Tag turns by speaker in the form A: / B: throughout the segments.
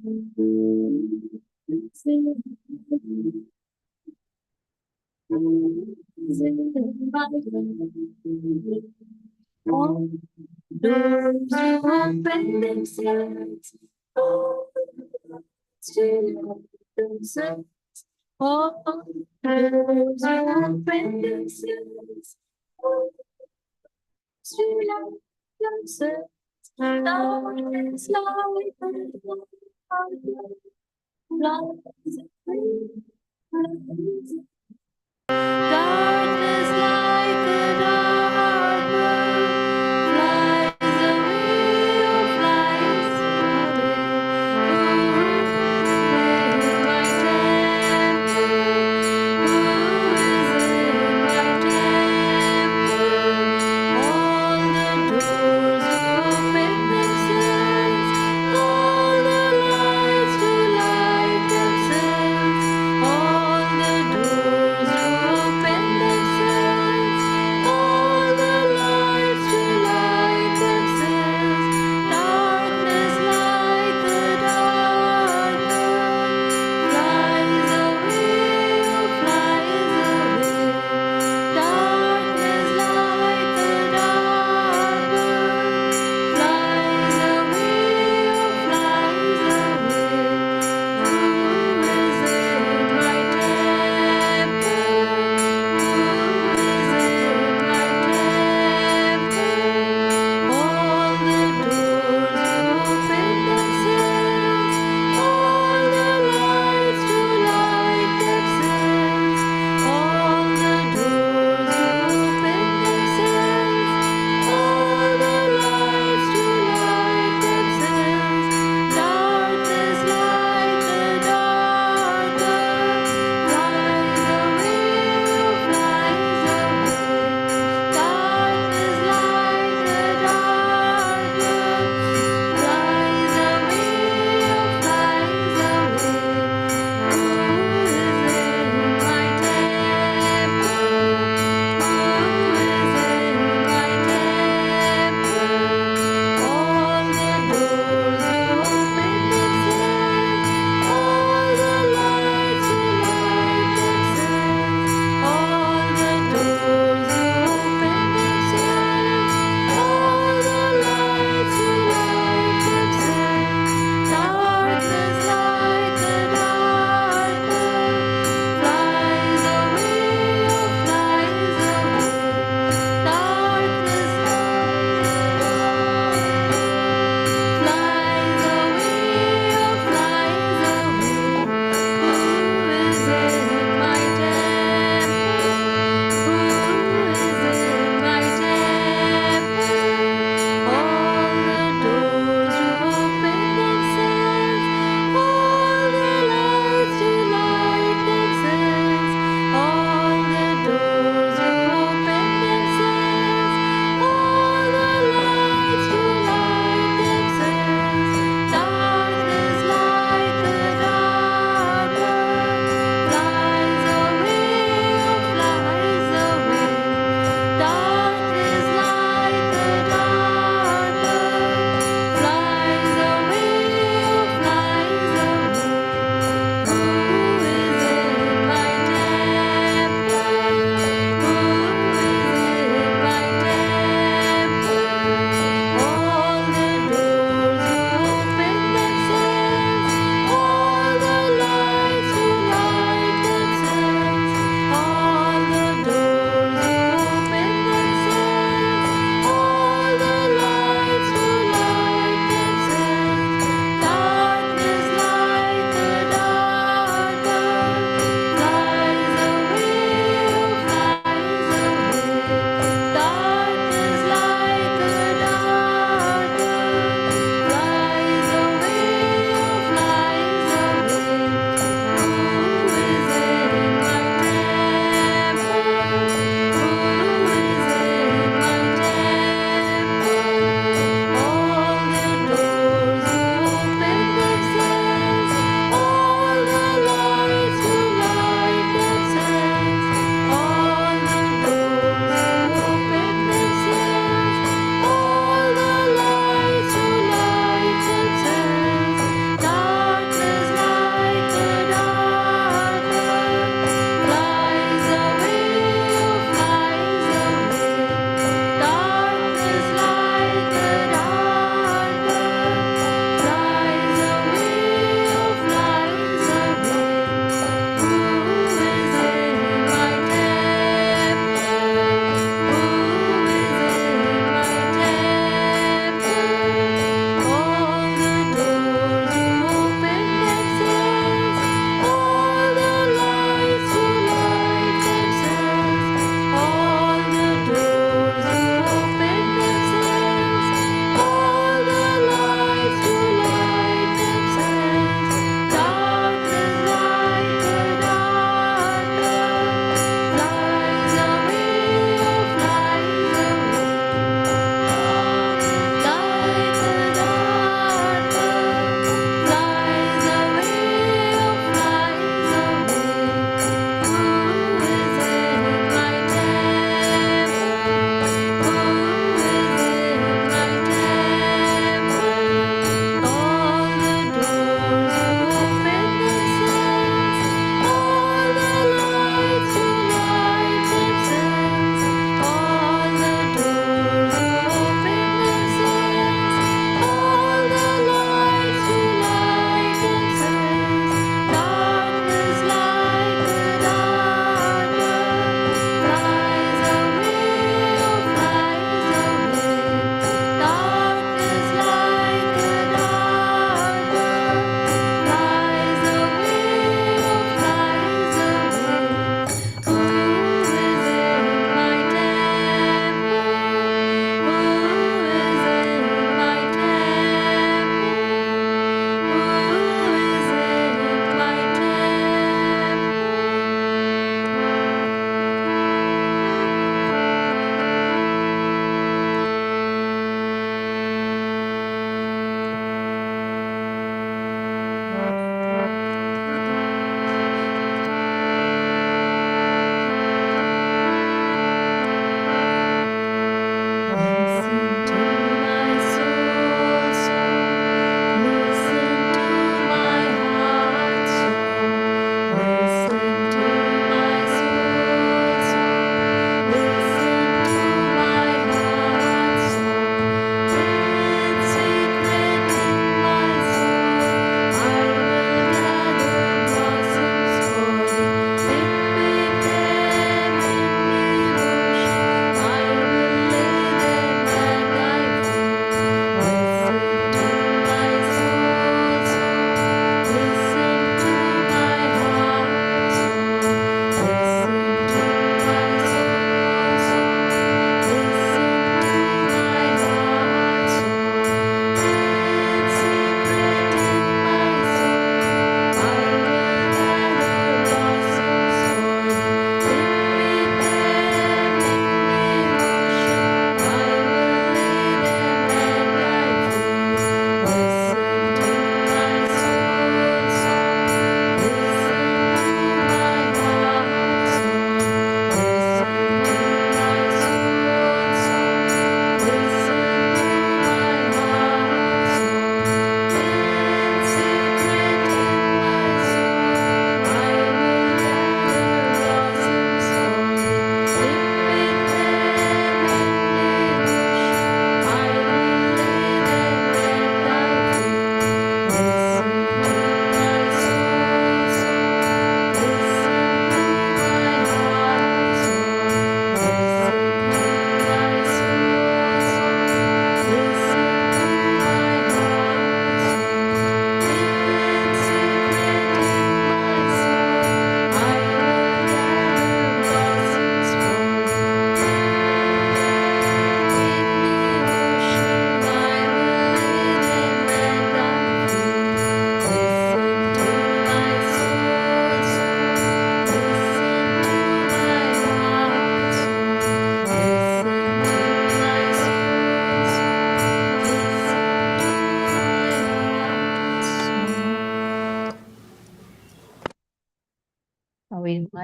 A: All doors you open themselves, all to themselves. All doors you open themselves, all to themselves. Darkness light and love is free. Darkness like a dark bird flies away or flies away. Who is in my temple? Who is in my temple? All the doors open themselves, all the lights to light themselves, all the doors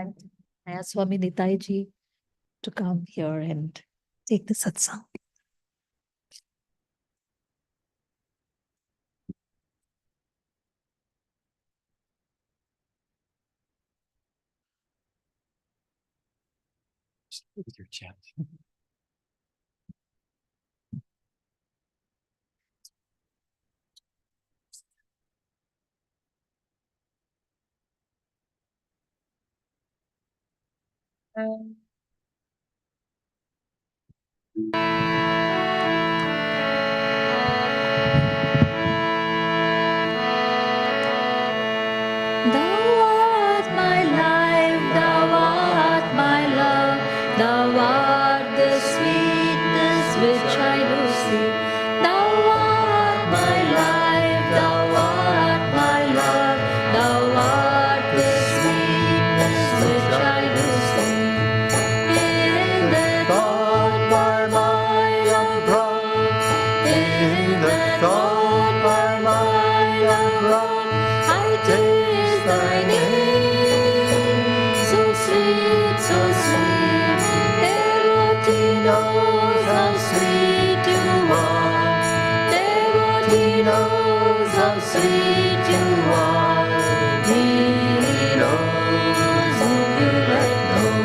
A: invite Nayaswami Nitai ji to come here and take the satsang.
B: With your chant.
A: Thou art my life, thou art my love, thou art the sweetness which I do see. Thou art my life, thou art my love, thou art the sweetness which I do see. In the thought my mind abroad, in the thought my mind abroad, I taste thy name, so sweet, so sweet. Devotee knows how sweet you are. Devotee knows how sweet you are. He knows whom you let know.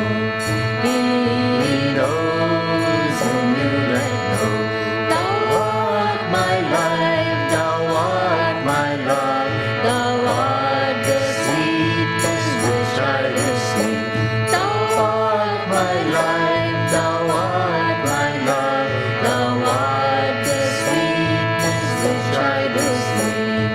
A: He knows whom you let know. Thou art my life, thou art my love, thou art the sweetness which I receive. Thou art my life, thou art my love, thou art the sweetness which I receive.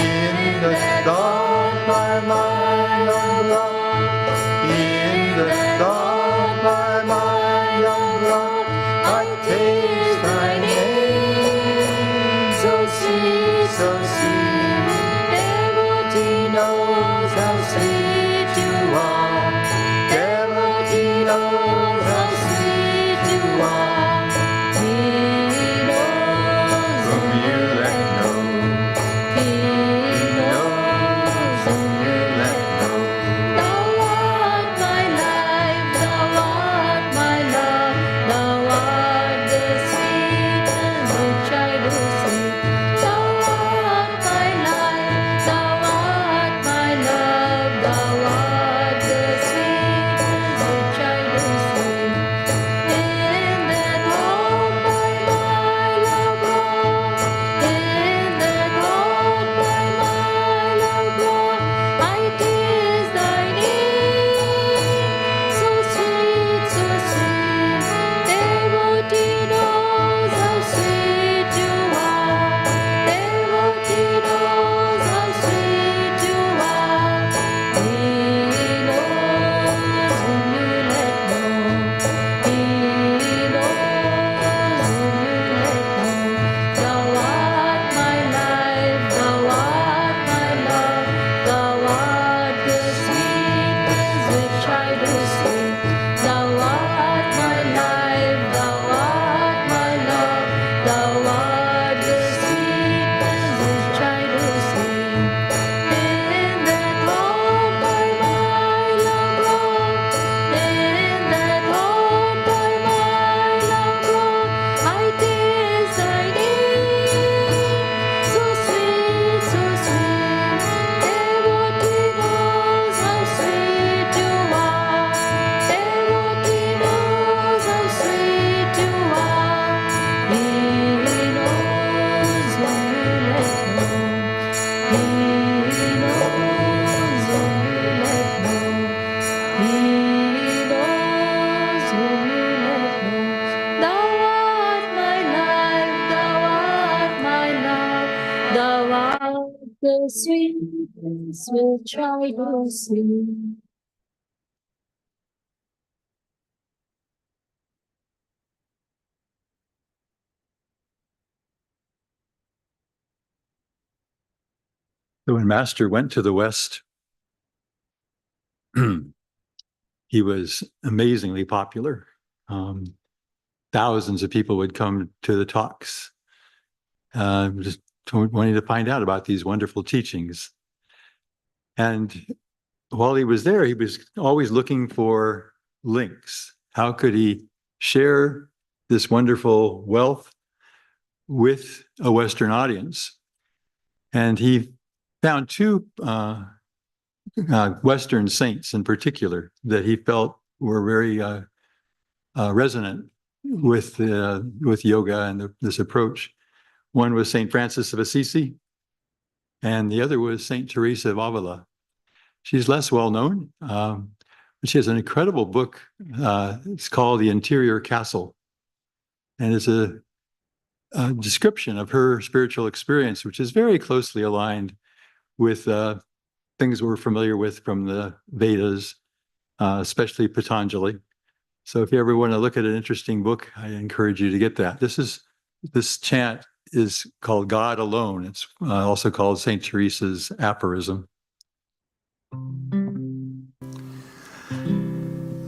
A: In the thought my mind abroad, in the thought my mind abroad, I taste thy name, so sweet, so sweet. Devotee knows how sweet you are. Devotee knows how sweet you are. He knows whom you let know. He knows whom you let know. Thou art my life, thou art my love, thou art the sweetness which I do see. Thou art my life, thou art my love, thou art the sweetness which I do see. In that thought my mind abroad, in that thought my mind abroad, I taste thy name, so sweet, so sweet. Devotee knows how sweet you are. Devotee knows how sweet you are. He knows whom you let know. He knows whom you let know. Thou art my life, thou art my love, thou art the sweetness which I do see. Thou art my life, thou art my love, thou art the sweetness which I do see. In that thought my mind abroad, in that thought my mind abroad, I taste thy name, so sweet, so sweet. Devotee knows how sweet you are. Devotee knows how sweet you are. He knows whom you let know. He knows whom you let know. He knows whom you let know. Thou art my life, thou art my love, thou art the sweetness which I do see.
B: So when Master went to the West, he was amazingly popular. Thousands of people would come to the talks, just wanting to find out about these wonderful teachings. And while he was there, he was always looking for links. How could he share this wonderful wealth with a Western audience? And he found two Western saints in particular that he felt were very resonant with yoga and this approach. One was Saint Francis of Assisi, and the other was Saint Teresa of Avila. She's less well known, but she has an incredible book. It's called The Interior Castle, and it's a description of her spiritual experience, which is very closely aligned with things we're familiar with from the Vedas, especially Patanjali. So if you ever want to look at an interesting book, I encourage you to get that. This chant is called God Alone. It's also called Saint Teresa's aphorism.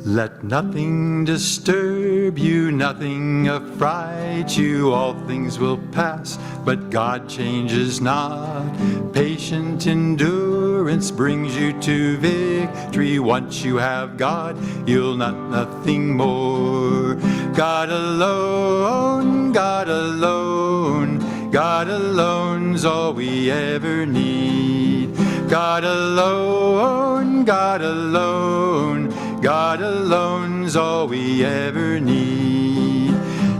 B: Let nothing disturb you, nothing affright you, all things will pass, but God changes not. Patient endurance brings you to victory. Once you have God, you'll not nothing more. God alone, God alone, God alone's all we ever need. God alone, God alone, God alone's all we ever need.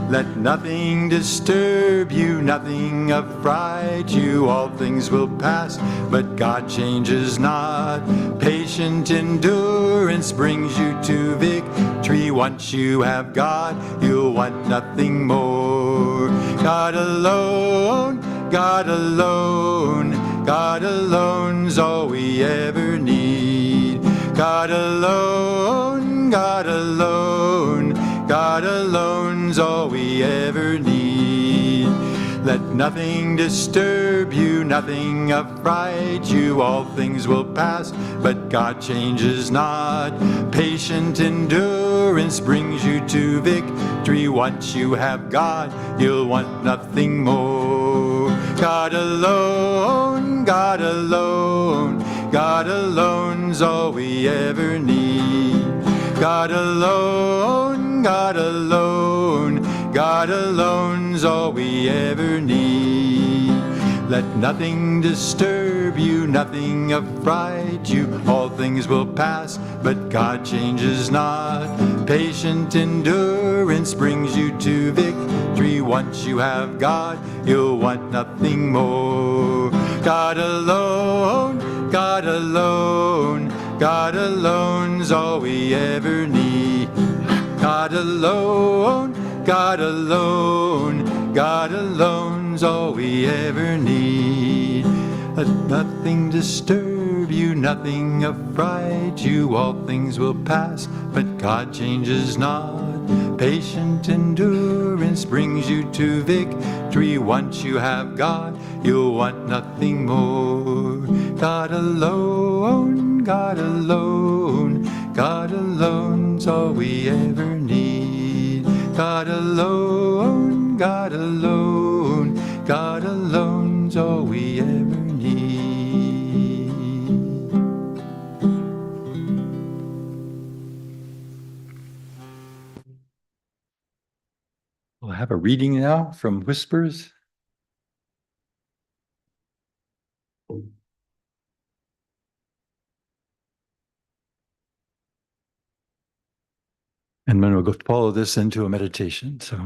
B: Let nothing disturb you, nothing affright you, all things will pass, but God changes not. Patient endurance brings you to victory. Once you have God, you'll want nothing more. God alone, God alone, God alone's all we ever need. God alone, God alone, God alone's all we ever need. Let nothing disturb you, nothing affright you, all things will pass, but God changes not. Patient endurance brings you to victory. Once you have God, you'll want nothing more. God alone, God alone, God alone's all we ever need. God alone, God alone, God alone's all we ever need. Let nothing disturb you, nothing affright you, all things will pass, but God changes not. Patient endurance brings you to victory. Once you have God, you'll want nothing more. God alone, God alone, God alone's all we ever need. God alone, God alone, God alone's all we ever need. Let nothing disturb you, nothing affright you, all things will pass, but God changes not. Patient endurance brings you to victory. Once you have God, you'll want nothing more. God alone, God alone, God alone's all we ever need. God alone, God alone, God alone's all we ever need. We'll have a reading now from Whispers. And then we'll go follow this into a meditation. So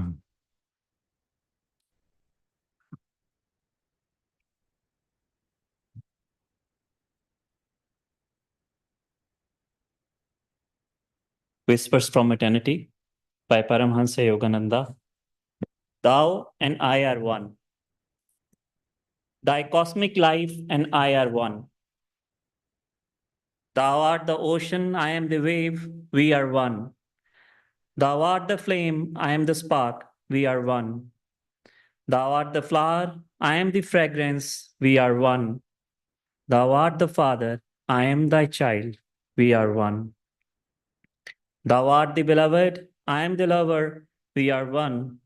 C: Whispers from Eternity by Paramhansa Yogananda. Thou and I are one. Thy cosmic life and I are one. Thou art the ocean, I am the wave, we are one. Thou art the flame, I am the spark, we are one. Thou art the flower, I am the fragrance, we are one. Thou art the Father, I am thy child, we are one. Thou art the beloved, I am the lover, we are one.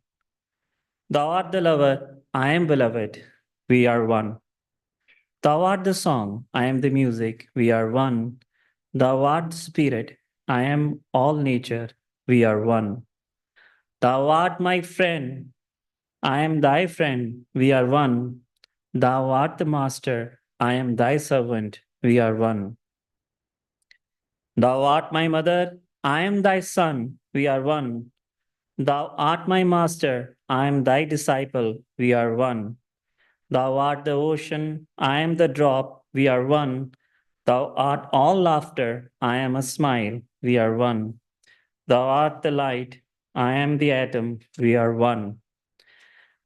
C: Thou art the lover, I am beloved, we are one. Thou art the song, I am the music, we are one. Thou art Spirit, I am all nature, we are one. Thou art my friend, I am thy friend, we are one. Thou art the Master, I am thy servant, we are one. Thou art my mother, I am thy son, we are one. Thou art my master, I am thy disciple, we are one. Thou art the ocean, I am the drop, we are one. Thou art all laughter, I am a smile, we are one. Thou art the light, I am the atom, we are one.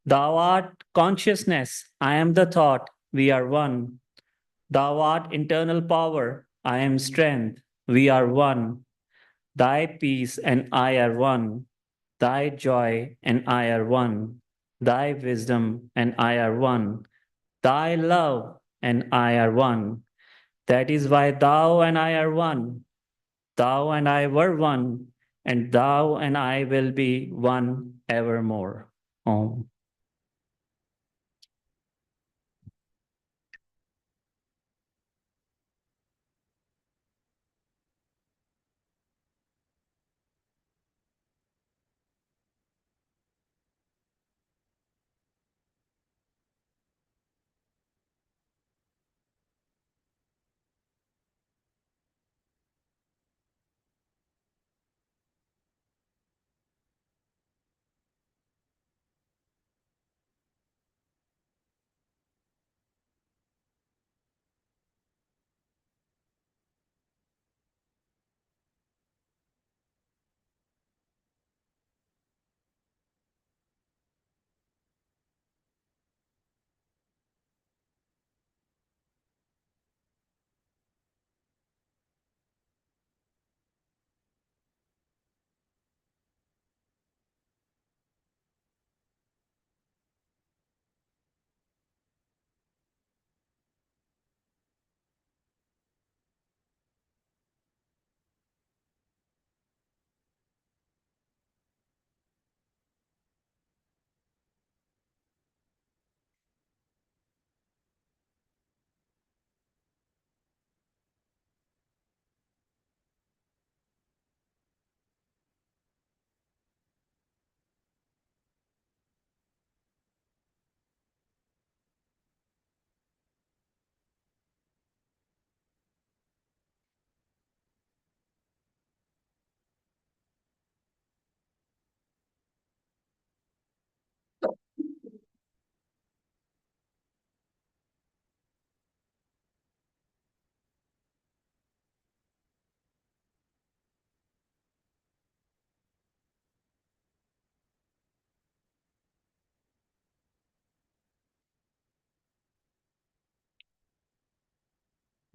C: Thou art consciousness, I am the thought, we are one. Thou art internal power, I am strength, we are one. Thy peace and I are one. Thy joy and I are one. Thy wisdom and I are one. Thy love and I are one. That is why thou and I are one. Thou and I were one, and thou and I will be one evermore. Om.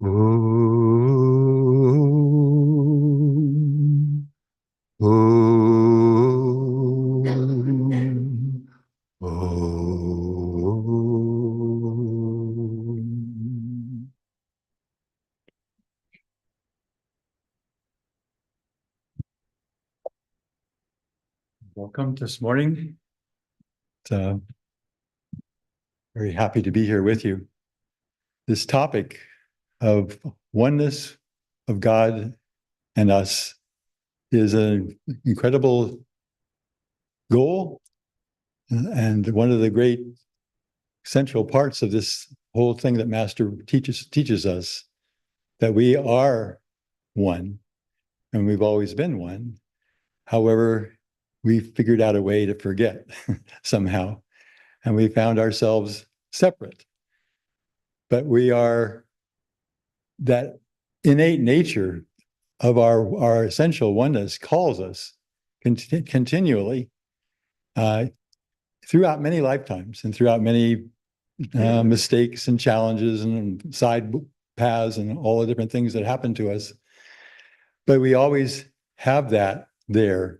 B: Om. Om. Om. Welcome this morning. Very happy to be here with you. This topic of oneness of God and us is an incredible goal and one of the great central parts of this whole thing that Master teaches us, that we are one and we've always been one. However, we figured out a way to forget somehow, and we found ourselves separate. But we are that innate nature of our essential oneness calls us continually throughout many lifetimes and throughout many mistakes and challenges and side paths and all the different things that happen to us. But we always have that there.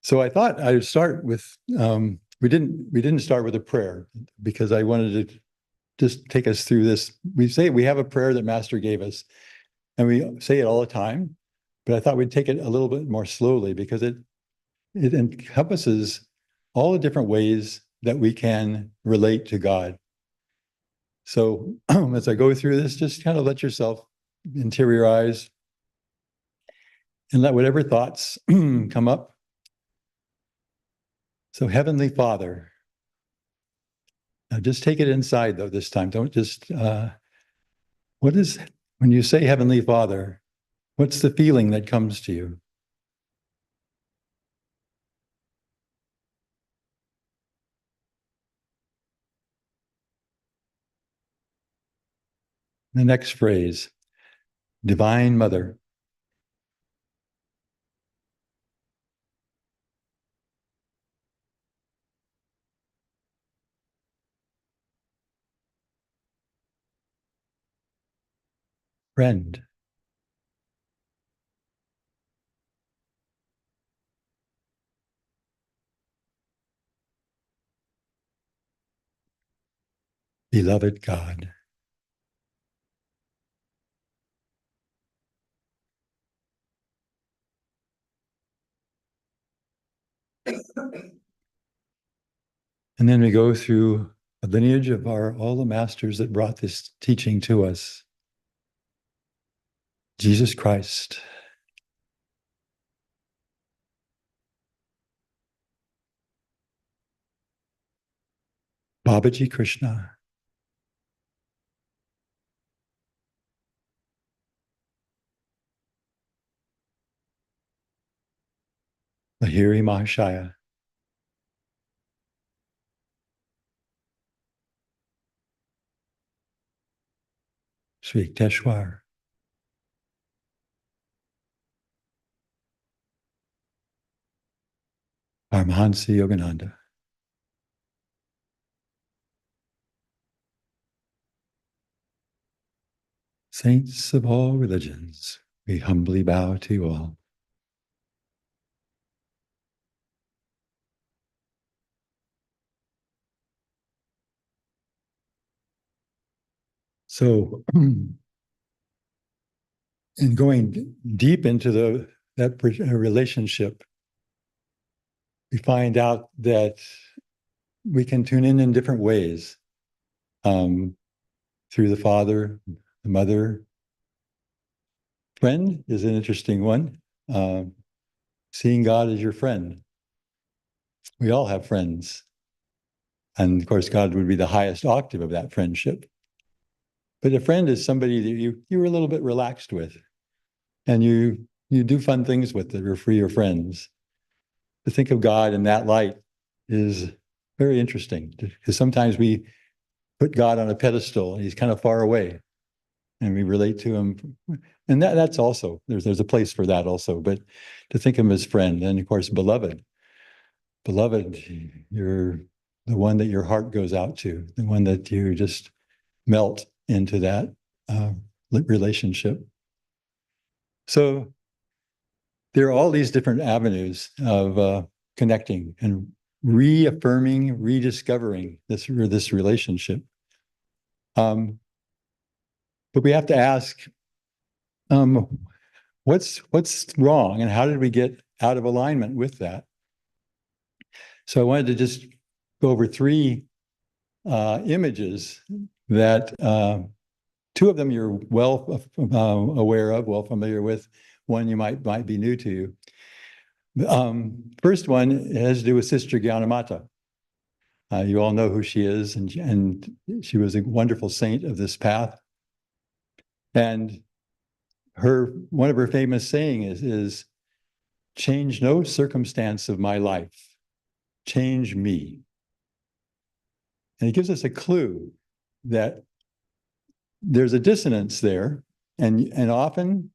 B: So I thought I would start with, we didn't start with a prayer because I wanted to just take us through this. We have a prayer that Master gave us, and we say it all the time, but I thought we'd take it a little bit more slowly because it encompasses all the different ways that we can relate to God. So as I go through this, just kind of let yourself interiorize, And let whatever thoughts come up. So, Heavenly Father. Now, just take it inside, though, this time. Don't just, what is, when you say Heavenly Father, what's the feeling that comes to you? The next phrase, Divine Mother. Friend. Beloved God. And then we go through a lineage of all the masters that brought this teaching to us. Jesus Christ. Babaji Krishna. Lahiri Mahashaya. Sri Yukteswar. Paramahansa Yogananda. Saints of all religions, we humbly bow to you all. So, in going deep into that relationship, we find out that we can tune in different ways, through the father, the mother. Friend is an interesting one. Seeing God as your friend. We all have friends. And of course, God would be the highest octave of that friendship. But a friend is somebody that you're a little bit relaxed with. And you do fun things with that are for your friends. To think of God in that light is very interesting, because sometimes we put God on a pedestal and he's kind of far away and we relate to him. And that's also, there's a place for that also, but to think of him as friend. And of course, beloved, you're the one that your heart goes out to, the one that you just melt into that relationship. So there are all these different avenues of connecting and reaffirming, rediscovering this relationship. But we have to ask, what's wrong, and how did we get out of alignment with that? So I wanted to just go over three images that two of them you're well aware of, well familiar with. One you might be new to you. First one has to do with Sister Gyanamata. You all know who she is, and she was a wonderful saint of this path. And one of her famous saying is change no circumstance of my life, change me. And it gives us a clue that there's a dissonance there, and often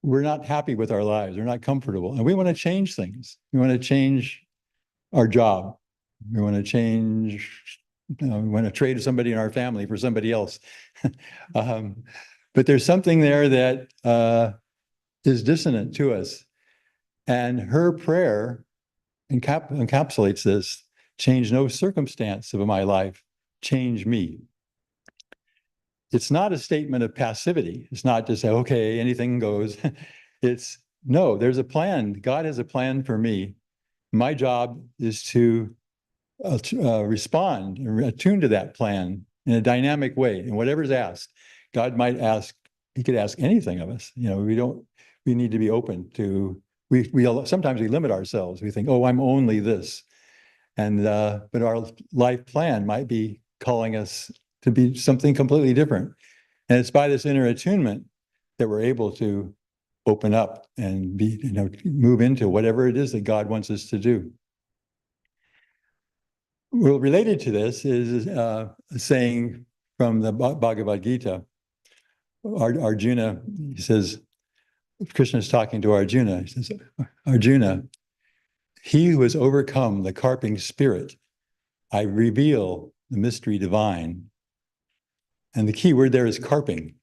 B: we're not happy with our lives, we're not comfortable, and we want to change things. We want to change our job. We want to change, we want to trade somebody in our family for somebody else. But there's something there that is dissonant to us. And her prayer encapsulates this: change no circumstance of my life, change me. It's not a statement of passivity. It's not to say, okay, anything goes. It's, no, there's a plan. God has a plan for me. My job is to respond and attune to that plan in a dynamic way, and whatever's asked. God might ask, he could ask anything of us. We we need to be open to, sometimes we limit ourselves. We think, oh, I'm only this. And, but our life plan might be calling us to be something completely different. And it's by this inner attunement that we're able to open up and be, move into whatever it is that God wants us to do. Well, related to this is a saying from the Bhagavad Gita. Arjuna, he says, Krishna is talking to Arjuna. He says, Arjuna, he who has overcome the carping spirit, I reveal the mystery divine. And the key word there is carping.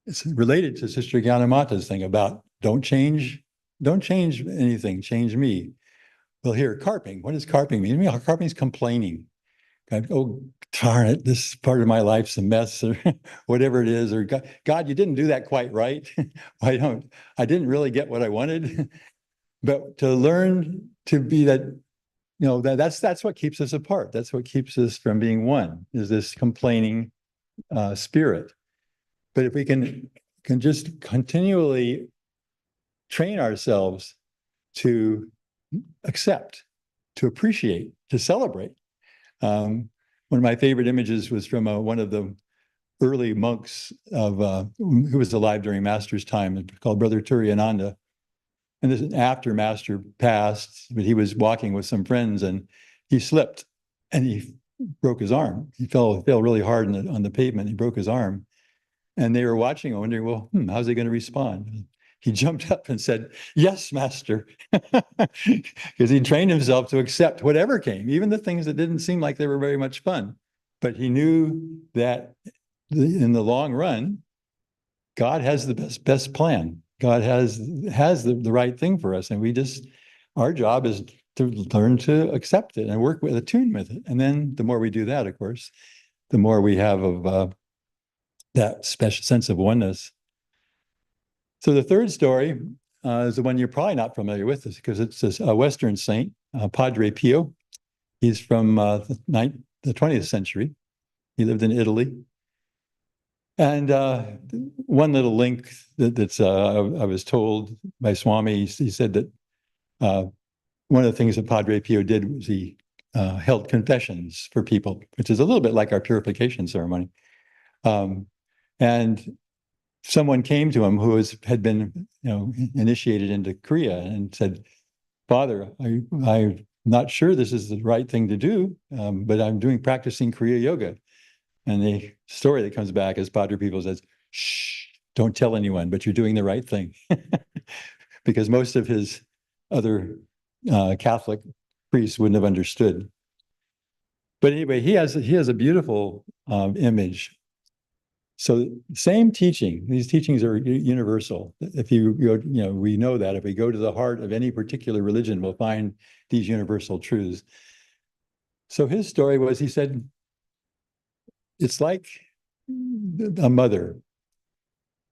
B: It's related to Sister Gyanamata's thing about don't change anything, change me. Well, here, carping. What does carping mean? Carping is complaining. Oh, darn it, this part of my life's a mess, or whatever it is, or God, you didn't do that quite right. I didn't really get what I wanted. But to learn to be that, that's what keeps us apart. That's what keeps us from being one, is this complaining spirit. But if we can just continually train ourselves to accept, to appreciate, to celebrate. One of my favorite images was from one of the early monks who was alive during Master's time, called Brother Turiyananda. And this is after Master passed, but he was walking with some friends and he slipped and he broke his arm. He fell really hard on the pavement. He broke his arm. And they were watching and wondering, well, how's he going to respond? He jumped up and said, yes, Master, because he trained himself to accept whatever came, even the things that didn't seem like they were very much fun. But he knew that in the long run, God has the best plan. God has the right thing for us. And our job is to learn to accept it and work with, attune with it. And then the more we do that, of course, the more we have of that special sense of oneness. So the third story is the one you're probably not familiar with, because it's a Western saint, Padre Pio. He's from the 20th century. He lived in Italy. And one little link that's I was told by Swami, he said that one of the things that Padre Pio did was he held confessions for people, which is a little bit like our purification ceremony. And someone came to him who had been, initiated into Kriya and said, Father, I'm not sure this is the right thing to do, but I'm practicing Kriya Yoga. And the story that comes back is Padre Pio says, shh, don't tell anyone, but you're doing the right thing. Because most of his other Catholic priests wouldn't have understood. But anyway, he has a beautiful image. So same teaching, these teachings are universal. If you go, we know that if we go to the heart of any particular religion, we'll find these universal truths. So his story was, he said, it's like a mother.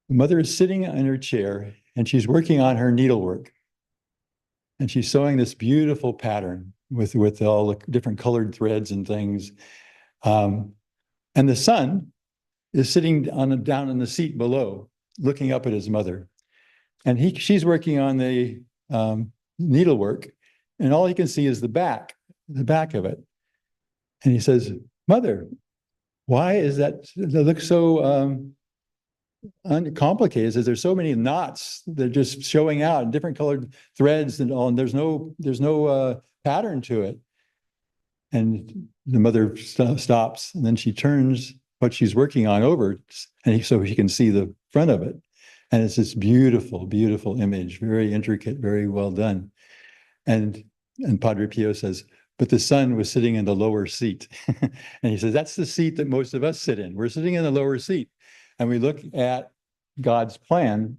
B: The mother is sitting in her chair and she's working on her needlework. And she's sewing this beautiful pattern with all the different colored threads and things. And the son is sitting down in the seat below, looking up at his mother. And she's working on the needlework, and all he can see is the back of it. And he says, Mother, why is that? It looks so uncomplicated. Says there's so many knots that are just showing out in different colored threads and all, and there's no pattern to it. And the mother stops, and then she turns what she's working on over, and so he can see the front of it. And it's this beautiful, beautiful image, very intricate, very well done. And Padre Pio says, but the son was sitting in the lower seat. And he says, that's the seat that most of us sit in. We're sitting in the lower seat. And we look at God's plan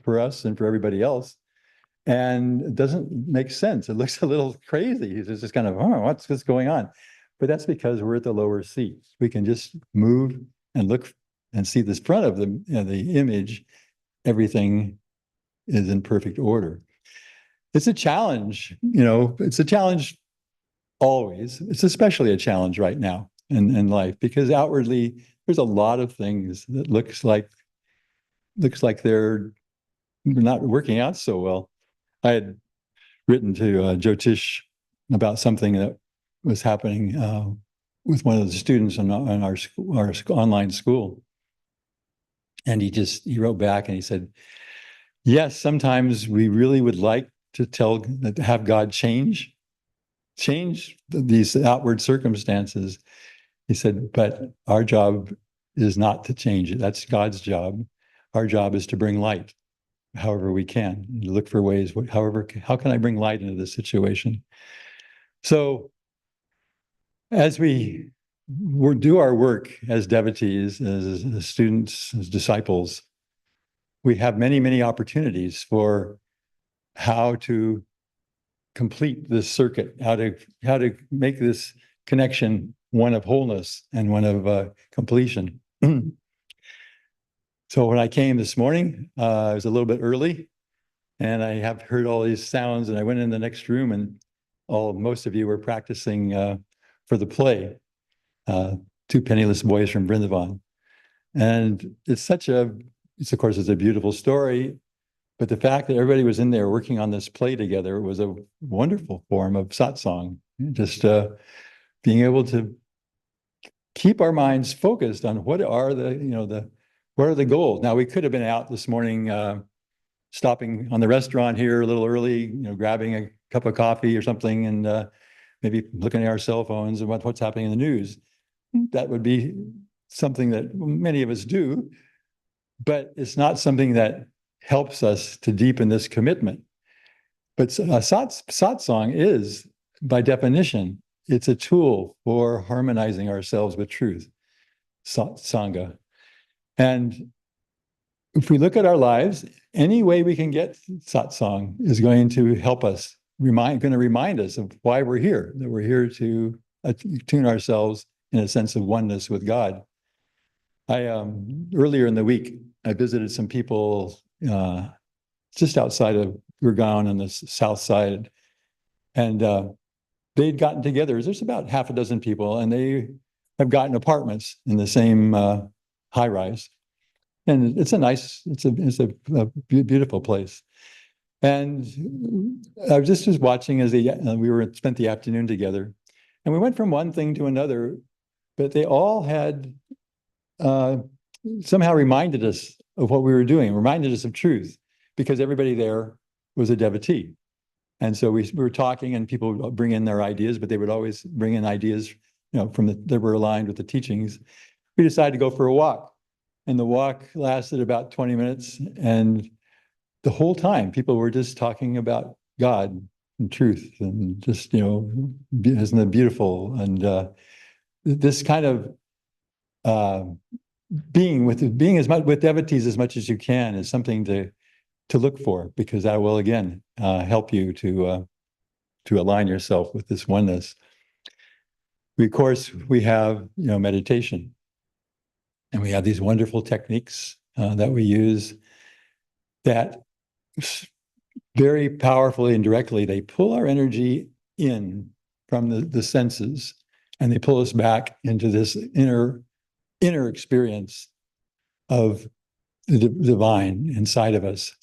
B: for us and for everybody else, and it doesn't make sense. It looks a little crazy. It's just kind of, what's going on? But that's because we're at the lower seat. We can just move and look and see this front of the image. Everything is in perfect order. It's a challenge, it's a challenge always. It's especially a challenge right now in life, because outwardly there's a lot of things that looks like they're not working out so well. I had written to Jyotish about something that was happening with one of the students in our online school. And he wrote back and he said, yes, sometimes we really would like to have God change these outward circumstances. He said, but our job is not to change it. That's God's job. Our job is to bring light however we can, look for ways, how can I bring light into this situation? So as we do our work as devotees, as students, as disciples, we have many, many opportunities for how to complete this circuit, how to make this connection one of wholeness and one of completion. So when I came this morning, I was a little bit early, and I have heard all these sounds, and I went in the next room, and most of you were practicing for the play, Two Penniless Boys from Vrindavan. And it's of course, it's a beautiful story, but the fact that everybody was in there working on this play together was a wonderful form of satsang. Just being able to keep our minds focused on what are the goals. Now, we could have been out this morning, stopping on the restaurant here a little early, grabbing a cup of coffee or something, and maybe looking at our cell phones and what's happening in the news. That would be something that many of us do, but it's not something that helps us to deepen this commitment. But satsang is, by definition, it's a tool for harmonizing ourselves with truth, sangha. And if we look at our lives, any way we can get satsang is going to help us, going to remind us of why we're here, that we're here to attune ourselves in a sense of oneness with God. Earlier in the week, I visited some people just outside of Gurgaon on the south side, and they'd gotten together. There's about half a dozen people, and they have gotten apartments in the same high rise. And it's a beautiful place. And I was watching as we spent the afternoon together, and we went from one thing to another, but they all had somehow reminded us of what we were doing, reminded us of truth, because everybody there was a devotee. And so we were talking, and people would bring in their ideas, but they would always bring in ideas, that were aligned with the teachings. We decided to go for a walk, and the walk lasted about 20 minutes. And the whole time, people were just talking about God and truth, and just, isn't it beautiful? And this kind of being as much with devotees as much as you can is something to look for, because that will again help you to align yourself with this oneness. Of course, we have meditation, and we have these wonderful techniques that we use that very powerfully and directly, they pull our energy in from the senses, and they pull us back into this inner experience of the divine inside of us.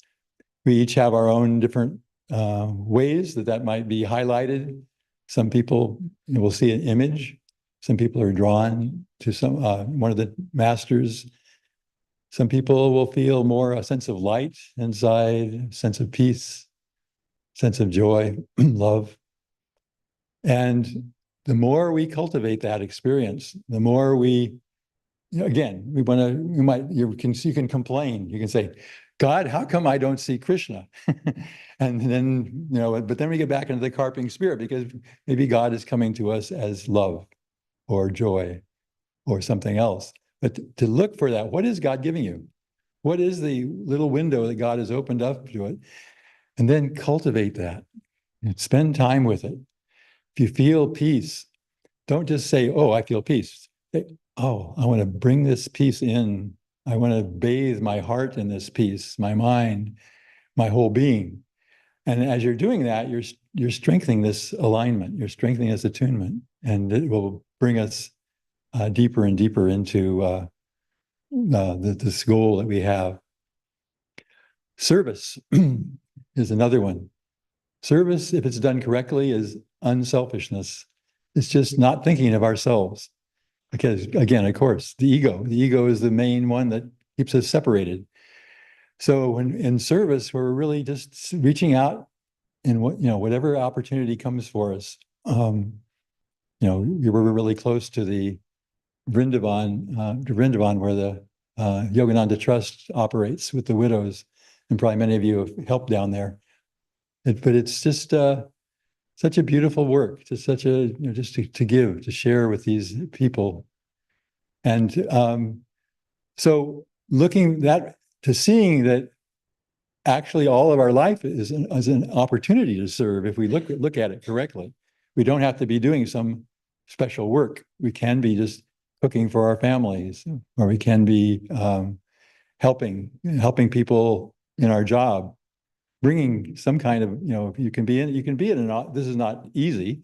B: We each have our own different ways that might be highlighted. Some people will see an image. Some people are drawn to one of the masters. Some people will feel more a sense of light inside, sense of peace, sense of joy, love. And the more we cultivate that experience, the more we, again, you can complain. You can say, God, how come I don't see Krishna? And then, but then we get back into the carping spirit, because maybe God is coming to us as love or joy or something else. But to look for that, what is God giving you? What is the little window that God has opened up to it? And then cultivate that and spend time with it. If you feel peace, don't just say, oh, I feel peace. Say, oh, I want to bring this peace in. I want to bathe my heart in this peace, my mind, my whole being. And as you're doing that, you're strengthening this alignment. You're strengthening this attunement, and it will bring us deeper and deeper into this goal that we have. Service is another one. Service, if it's done correctly, is unselfishness. It's just not thinking of ourselves. Because again, of course, the ego is the main one that keeps us separated. So when in service, we're really just reaching out in whatever opportunity comes for us. We were really close to the Vrindavan, where the Yogananda Trust operates with the widows, and probably many of you have helped down there. But it's just such a beautiful work, just such a just to give, to share with these people, and so seeing that actually all of our life is an opportunity to serve if we look at it correctly. We don't have to be doing some special work. We can be just cooking for our families, or we can be helping people in our job, bringing some kind of, you can be in this is not easy,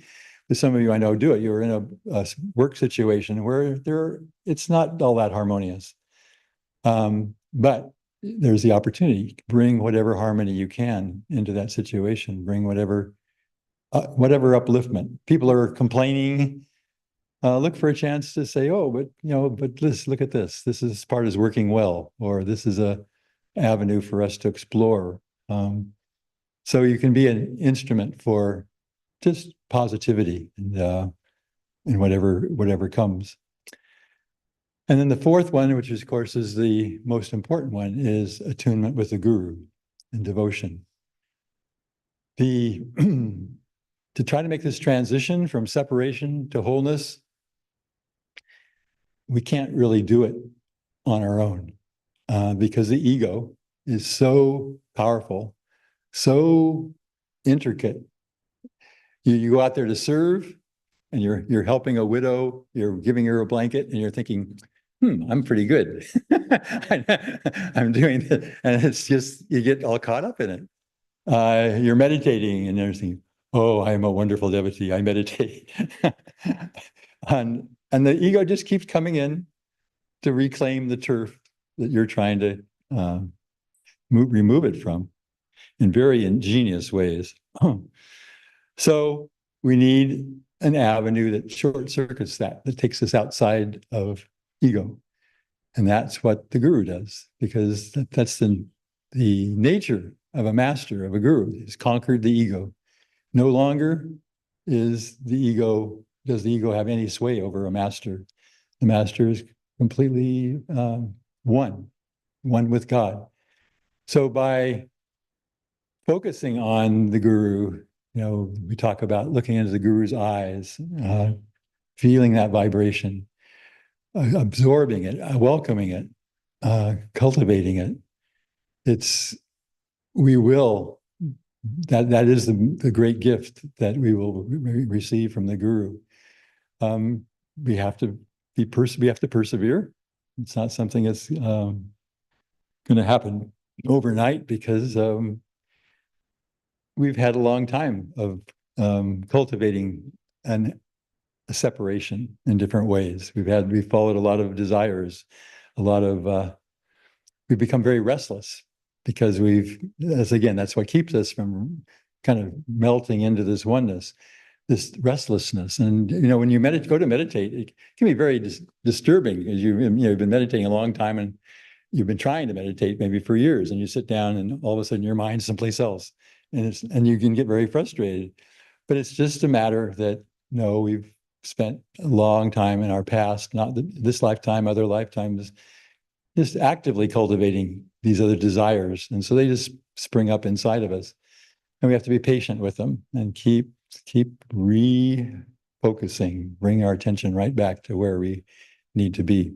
B: but some of you I know do it. You're in a work situation where it's not all that harmonious. But there's the opportunity, bring whatever harmony you can into that situation, bring whatever upliftment. People are complaining, look for a chance to say, oh, but look at this. This part is working well, or this is a avenue for us to explore. So you can be an instrument for just positivity and whatever comes. And then the fourth one, which of course is the most important one, is attunement with the Guru and devotion. To try to make this transition from separation to wholeness, we can't really do it on our own because the ego is so powerful, so intricate. You go out there to serve, and you're helping a widow, you're giving her a blanket, and you're thinking, I'm pretty good. I'm doing it. And it's just, you get all caught up in it. You're meditating and you're thinking, oh, I'm a wonderful devotee, I meditate. And the ego just keeps coming in to reclaim the turf that you're trying to remove it from in very ingenious ways. So we need an avenue that short circuits that takes us outside of ego. And that's what the Guru does, because that's the nature of a master, of a Guru. He's conquered the ego. No longer does the ego have any sway over a master. The master is completely one with God. So by focusing on the Guru, we talk about looking into the Guru's eyes, feeling that vibration, absorbing it, welcoming it, cultivating it. That is the great gift that we will receive from the Guru. We have to persevere. It's not something that's going to happen overnight, because we've had a long time of cultivating a separation in different ways. We've followed a lot of desires, we've become very restless, because that's what keeps us from kind of melting into this oneness, this restlessness. And when you go to meditate, it can be very disturbing, as you've been meditating a long time, and you've been trying to meditate maybe for years, and you sit down and all of a sudden your mind's someplace else, and you can get very frustrated. But it's just a matter that we've spent a long time in our past, not this lifetime, other lifetimes, just actively cultivating these other desires. And so they just spring up inside of us. And we have to be patient with them and keep refocusing, bring our attention right back to where we need to be.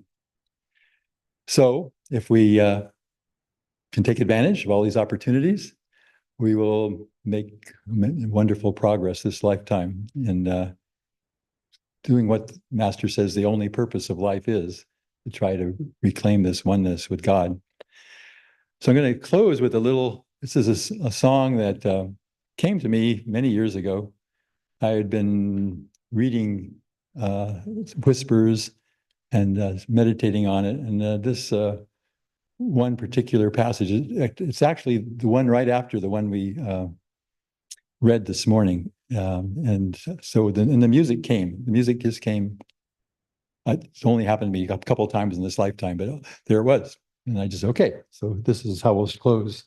B: So if we can take advantage of all these opportunities, we will make wonderful progress this lifetime in doing what Master says the only purpose of life is, to try to reclaim this oneness with God. So I'm going to close with this is a song that came to me many years ago. I had been reading Whispers and meditating on it. And this one particular passage. It's actually the one right after the one we read this morning. And so the music came. The music just came. It's only happened to me a couple of times in this lifetime, but there it was. And I just, okay, so this is how we'll close.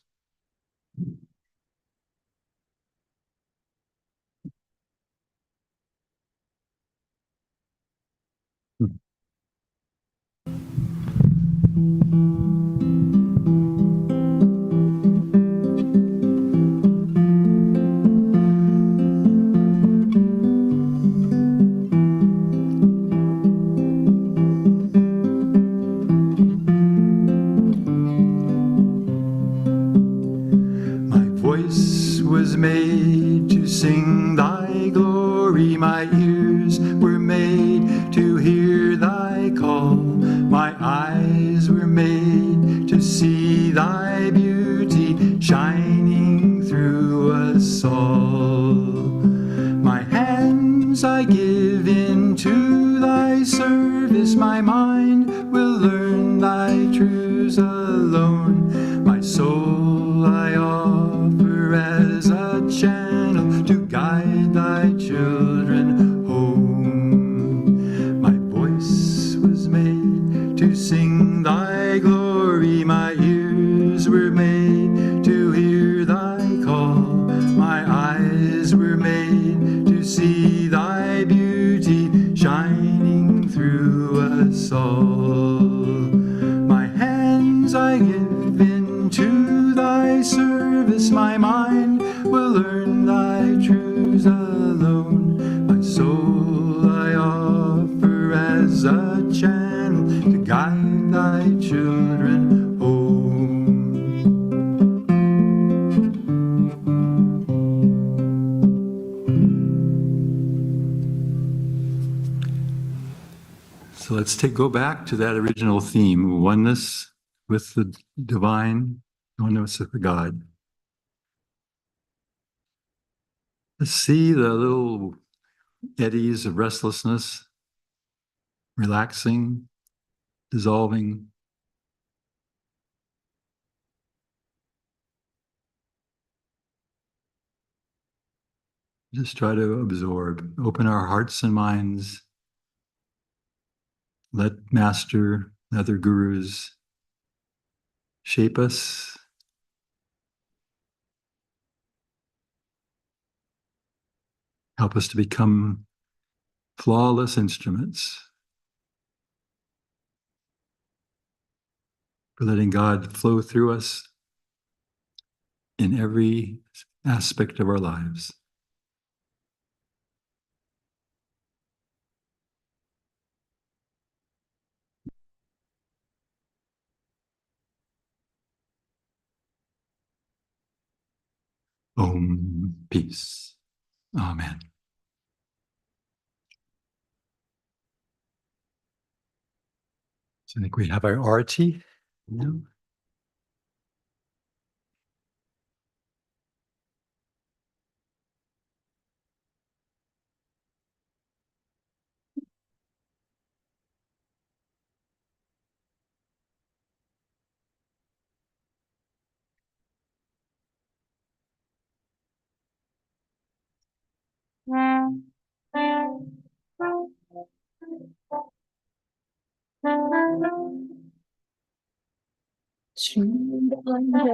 B: Was made to sing thy glory, my ears were made to hear thy call, my eyes were made to see thy beauty shining through us all. My hands I give into thy service, my mind will learn thy truths alone, my soul I offer as a channel to guide thy children home. My voice was made to sing thy glory, my ears were made to hear thy call, my eyes were made to see thy beauty shining through us all. My hands I give into thy service, my mind will learn thy truths alone, my soul I offer as a channel to guide thy children home. So let's go back to that original theme, oneness with the divine, oneness with the God. Let's see the little eddies of restlessness relaxing, dissolving. Just try to absorb, open our hearts and minds. Let Master, other gurus shape us. Help us to become flawless instruments for letting God flow through us in every aspect of our lives. Om, peace. Amen. So I think we have our arati. Yeah.
A: Shri Ram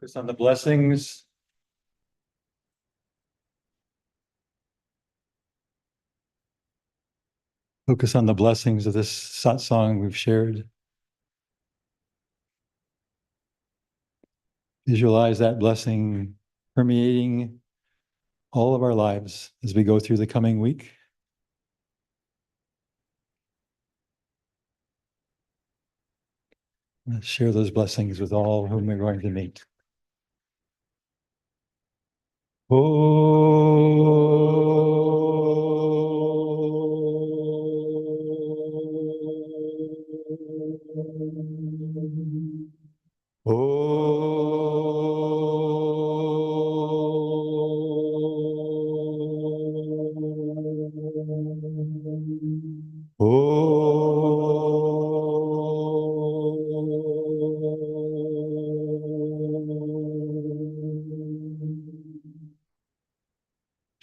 B: Focus on the blessings. Focus on the blessings of this satsang we've shared. Visualize that blessing permeating all of our lives as we go through the coming week. Let's share those blessings with all whom we're going to meet.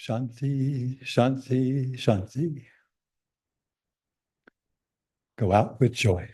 B: Shanti, Shanti, Shanti. Go out with joy.